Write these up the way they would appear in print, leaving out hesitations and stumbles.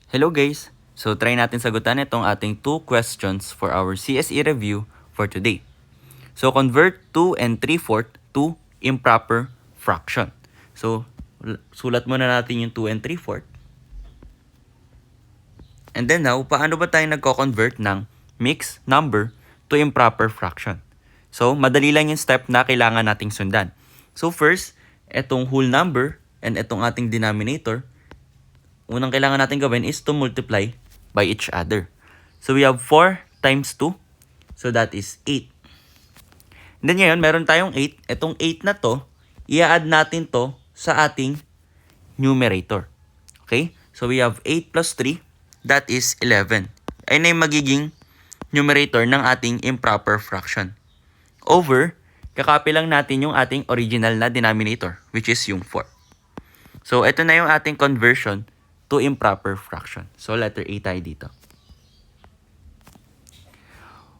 Hello guys! So try natin sagutan itong ating 2 questions for our CSE review for today. So convert 2 and 3/4 to improper fraction. So sulat muna natin yung 2 and 3/4. And then now, paano ba tayo nagko-convert ng mixed number to improper fraction? So madali lang yung step na kailangan nating sundan. So first, itong whole number and itong ating denominator, unang kailangan natin gawin is to multiply by each other. So we have 4 times 2. So that is 8. And then ngayon, meron tayong 8. Itong 8 na to, i-add natin to sa ating numerator. Okay? So we have 8 plus 3. That is 11. Ayun na yung magiging numerator ng ating improper fraction. Over, kakopy lang natin yung ating original na denominator, which is yung 4. So ito na yung ating conversion to improper fraction. So, letter A tayo dito.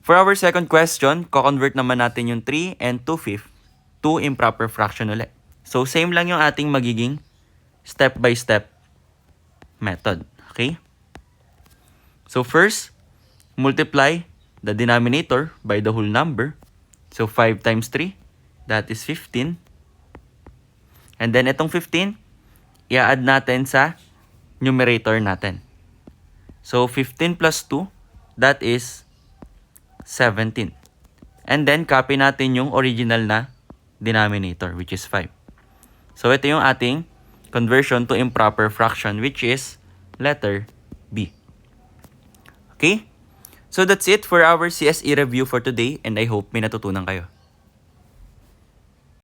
For our second question, ko-convert naman natin yung 3 and 2/5 to improper fraction ulit. So, same lang yung ating magiging step-by-step method. Okay? So, first, multiply the denominator by the whole number. So, 5 times 3, that is 15. And then, itong 15, i-add natin sa numerator natin. So, 15 plus 2, that is 17. And then, copy natin yung original na denominator, which is 5. So, ito yung ating conversion to improper fraction, which is letter B. Okay? So, that's it for our CSE review for today, and I hope may natutunan kayo.